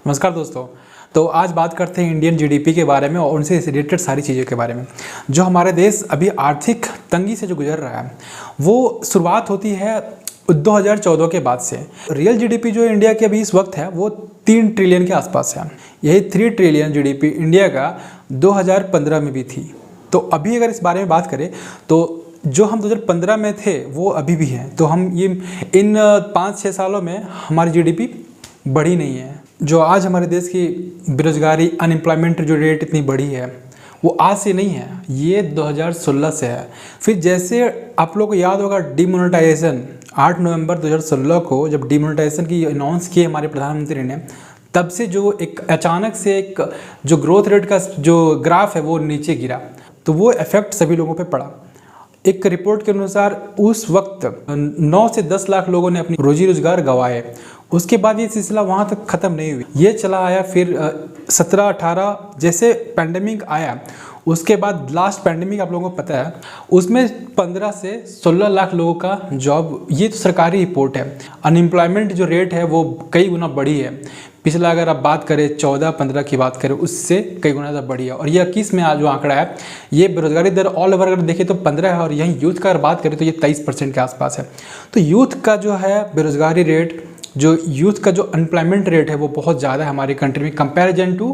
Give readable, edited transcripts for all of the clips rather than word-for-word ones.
नमस्कार दोस्तों। तो आज बात करते हैं इंडियन जीडीपी के बारे में और उनसे रिलेटेड सारी चीज़ों के बारे में। जो हमारे देश अभी आर्थिक तंगी से जो गुजर रहा है वो शुरुआत होती है 2014 के बाद से। रियल जीडीपी जो इंडिया की अभी इस वक्त है वो 3 ट्रिलियन के आसपास है। यही 3 ट्रिलियन जीडीपी इंडिया का 2015 में भी थी। तो अभी अगर इस बारे में बात करें तो जो हम 2015 में थे वो अभी भी हैं। तो हम ये इन 5-6 सालों में हमारी जीडीपी बढ़ी नहीं है। जो आज हमारे देश की बेरोजगारी अनएम्प्लॉयमेंट जो रेट इतनी बढ़ी है वो आज से नहीं है, ये 2016 से है। फिर जैसे आप लोगों को याद होगा डिमोनेटाइजेशन 8 नवंबर 2016 को जब डिमोनेटाइजेशन की अनाउंस किए हमारे प्रधानमंत्री ने, तब से जो एक अचानक से एक जो ग्रोथ रेट का जो ग्राफ है वो नीचे गिरा, तो वो इफेक्ट सभी लोगों पे पड़ा। एक रिपोर्ट के अनुसार उस वक्त 9 से 10 लाख लोगों ने अपनी रोजी रोजगार गंवाए। उसके बाद ये सिलसिला वहाँ तक ख़त्म नहीं हुई, ये चला आया। फिर 17-18 जैसे पैंडेमिक आया, उसके बाद लास्ट पैंडेमिक आप लोगों को पता है, उसमें 15 से 16 लाख लोगों का जॉब, ये तो सरकारी रिपोर्ट है। अनएम्प्लॉयमेंट जो रेट है वो कई गुना बढ़ी है। पिछला अगर आप बात करें 14-15 की बात करें, उससे कई गुना ज़्यादा बढ़ी है। और ये 21 में आज जो आंकड़ा है, ये बेरोजगारी दर ऑल ओवर अगर देखें तो 15 है, और यहीं यूथ का अगर बात करें तो ये 23% के आसपास है। तो यूथ का जो है बेरोजगारी रेट, जो यूथ का जो अनएम्प्लॉयमेंट रेट है वो बहुत ज़्यादा है हमारी कंट्री में कंपैरिजन टू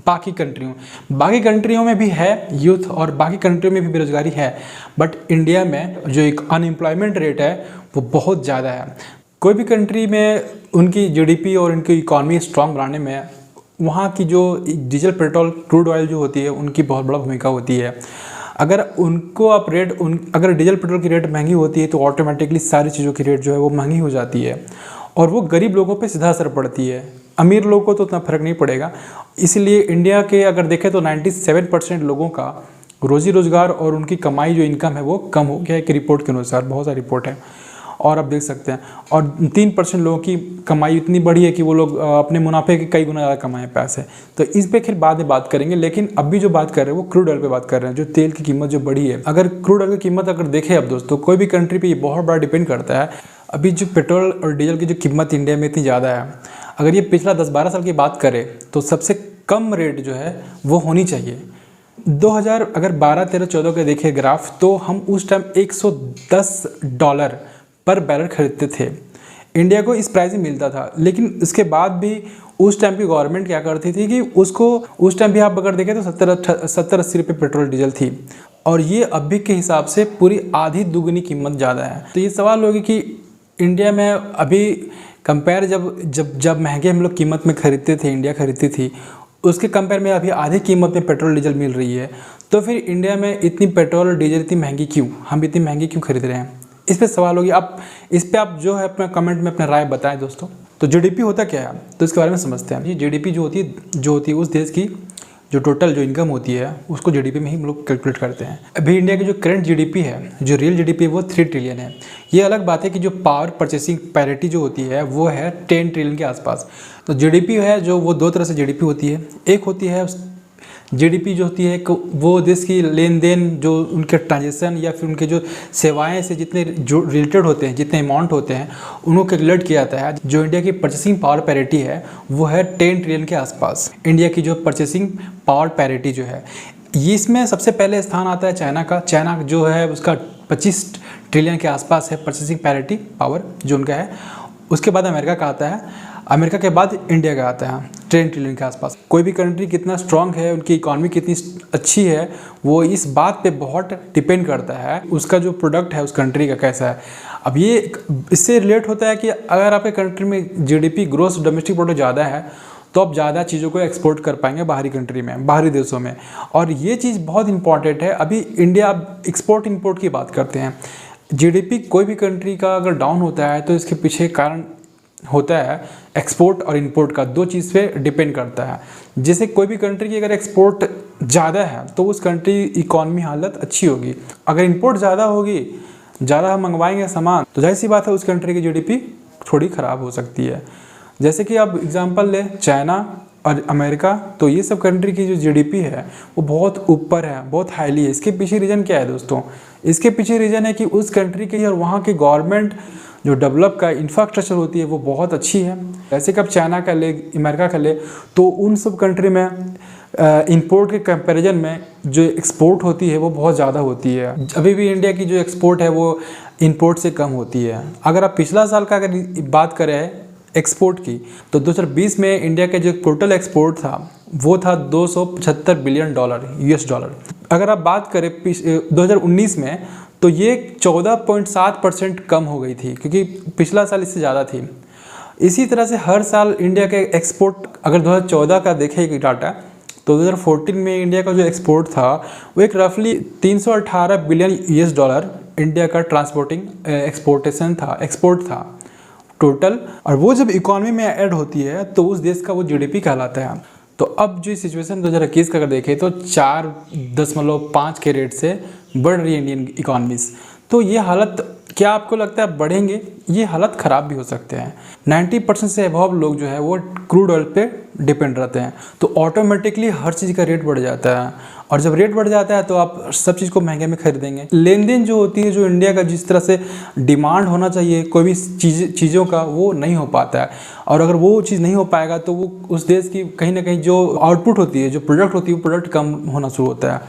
बाकी कंट्रियों। बाकी कंट्रियों में भी है यूथ और बाकी कंट्रियों में भी बेरोजगारी है, बट इंडिया में जो एक अनएम्प्लॉयमेंट रेट है वो बहुत ज़्यादा है। कोई भी कंट्री में उनकी जीडीपी और उनकी इकॉनमी स्ट्रांग बनाने में वहाँ की जो डीजल पेट्रोल क्रूड ऑयल जो होती है उनकी बहुत बड़ा भूमिका होती है। अगर उनको आप अगर डीजल पेट्रोल की रेट महंगी होती है तो ऑटोमेटिकली सारी चीज़ों की रेट जो है वो महंगी हो जाती है, और वो गरीब लोगों पे सीधा असर पड़ती है। अमीर लोगों को तो उतना फर्क नहीं पड़ेगा। इसलिए इंडिया के अगर देखें तो 97% लोगों का रोजी रोजगार और उनकी कमाई जो इनकम है वो कम हो गया है कि रिपोर्ट के अनुसार, बहुत सारी रिपोर्ट है और आप देख सकते हैं। और 3% लोगों की कमाई इतनी बड़ी है कि वो लोग अपने मुनाफे के कई गुना ज़्यादा कमाए पैसे। तो इस पे फिर बाद में बात करेंगे, लेकिन अभी जो बात कर रहे हैं वो क्रूड ऑयल पे बात कर रहे हैं, जो तेल की कीमत जो बढ़ी है। अगर क्रूड ऑयल की कीमत अगर देखें अब दोस्तों, कोई भी कंट्री पे ये बहुत बड़ा डिपेंड करता है। अभी जो पेट्रोल और डीजल की जो कीमत इंडिया में इतनी ज़्यादा है, अगर ये पिछला 10-12 साल की बात करें तो सबसे कम रेट जो है वो होनी चाहिए। 2000 अगर 12-13-14 के देखें ग्राफ, तो हम उस टाइम $110 पर बैरल खरीदते थे। इंडिया को इस प्राइस में मिलता था, लेकिन इसके बाद भी उस टाइम की गवर्नमेंट क्या करती थी कि उसको उस टाइम भी आप अगर देखें तो 70-80 रुपये पेट्रोल डीजल थी, और ये अभी के हिसाब से पूरी आधी दुगनी कीमत ज़्यादा है। तो ये सवाल होगी कि इंडिया में अभी कंपेयर जब महंगे हम लोग कीमत में खरीदते थे, इंडिया खरीदती थी, उसके कंपेयर में अभी आधी कीमत में पेट्रोल डीजल मिल रही है। तो फिर इंडिया में इतनी पेट्रोल और डीजल इतनी महंगी क्यों, हम इतनी महंगी क्यों खरीद रहे हैं? इस पे सवाल होगी। आप इस पे आप जो है अपना कमेंट में अपना राय बताएं दोस्तों। तो जीडीपी होता क्या है, तो इसके बारे में समझते हैं। ये जीडीपी जो होती है उस देश की जो टोटल जो इनकम होती है उसको जीडीपी में ही हम लोग कैलकुलेट करते हैं। अभी इंडिया की जो करंट जीडीपी है, जो रियल जीडीपी है वो 3 ट्रिलियन है। ये अलग बात है कि जो पावर परचेसिंग पैरिटी जो होती है वो है 10 ट्रिलियन के आसपास। तो जीडीपी है जो वो 2 तरह से जीडीपी होती है। एक होती है जीडीपी जो होती है वो देश की लेन देन, जो उनके ट्रांजेक्शन या फिर उनके जो सेवाएं से जितने जो रिलेटेड होते हैं, जितने अमाउंट होते हैं उनको कैलकुलेट किया जाता है। जो इंडिया की परचेसिंग पावर पैरिटी है वो है 10 ट्रिलियन के आसपास। इंडिया की जो परचेसिंग पावर पैरिटी जो है, ये इसमें सबसे पहले स्थान आता है चाइना का। चाइना जो है उसका 25 ट्रिलियन के आसपास है परचेसिंग पैरिटी पावर जो उनका है। उसके बाद अमेरिका का आता है, अमेरिका के बाद इंडिया का आता है 10 ट्रिलियन के आसपास। कोई भी कंट्री कितना स्ट्रांग है, उनकी इकॉनमी कितनी अच्छी है, वो इस बात पे बहुत डिपेंड करता है उसका जो प्रोडक्ट है उस कंट्री का कैसा है। अब ये इससे रिलेट होता है कि अगर आपके कंट्री में जीडीपी ग्रोस डोमेस्टिक प्रोडक्ट ज़्यादा है तो आप ज़्यादा चीज़ों को एक्सपोर्ट कर पाएंगे बाहरी कंट्री में, बाहरी देशों में। और ये चीज़ बहुत इंपॉर्टेंट है। अभी इंडिया एक्सपोर्ट इम्पोर्ट की बात करते हैं। जीडीपी कोई भी कंट्री का अगर डाउन होता है तो इसके पीछे कारण होता है एक्सपोर्ट और इंपोर्ट का, 2 चीज़ पे डिपेंड करता है। जैसे कोई भी कंट्री की अगर एक्सपोर्ट ज़्यादा है तो उस कंट्री इकॉनमी हालत अच्छी होगी। अगर इंपोर्ट ज़्यादा होगी, ज़्यादा हम मंगवाएंगे सामान, तो जाहिर सी बात है उस कंट्री की जीडीपी थोड़ी ख़राब हो सकती है। जैसे कि आप एग्जांपल ले चाइना और अमेरिका, तो ये सब कंट्री की जो जीडीपी है वो बहुत ऊपर है, बहुत हाईली है। इसके पीछे रीज़न क्या है दोस्तों? इसके पीछे रीज़न है कि उस कंट्री की और वहाँ की गवर्नमेंट जो डेवलप का इंफ्रास्ट्रक्चर होती है वो बहुत अच्छी है। ऐसे कब चाइना का ले, अमेरिका का ले, तो उन सब कंट्री में इंपोर्ट के कंपैरिजन में जो एक्सपोर्ट होती है वो बहुत ज़्यादा होती है। अभी भी इंडिया की जो एक्सपोर्ट है वो इंपोर्ट से कम होती है। अगर आप पिछला साल का अगर बात करें एक्सपोर्ट की, तो 2020 में इंडिया का जो टोटल एक्सपोर्ट था वो था $275 बिलियन US डॉलर। अगर आप बात करें 2019 में, तो ये 14.7% कम हो गई थी, क्योंकि पिछला साल इससे ज़्यादा थी। इसी तरह से हर साल इंडिया के एक्सपोर्ट, अगर 2014 का देखें डाटा, तो 2014 में इंडिया का जो एक्सपोर्ट था वो एक रफली 318 बिलियन US डॉलर इंडिया का ट्रांसपोर्टिंग एक्सपोर्ट था टोटल। और वो जब इकोनॉमी में ऐड होती है तो उस देश का वो GDP कहलाता है। तो अब जो सिचुएशन 2021 का अगर देखें तो 4.5 के रेट से बढ़ रही है इंडियन इकोनॉमीज। तो ये हालत, क्या आपको लगता है बढ़ेंगे? ये हालत ख़राब भी हो सकते हैं। 90% से अबव लोग जो है वो क्रूड ऑयल पे डिपेंड रहते हैं, तो ऑटोमेटिकली हर चीज़ का रेट बढ़ जाता है, और जब रेट बढ़ जाता है तो आप सब चीज़ को महंगे में खरीदेंगे। लेन देन जो होती है, जो इंडिया का जिस तरह से डिमांड होना चाहिए कोई भी चीज़ों का, वो नहीं हो पाता है। और अगर वो चीज़ नहीं हो पाएगा तो वो उस देश की कहीं ना कहीं जो आउटपुट होती है, जो प्रोडक्ट होती है, वो प्रोडक्ट कम होना शुरू होता है।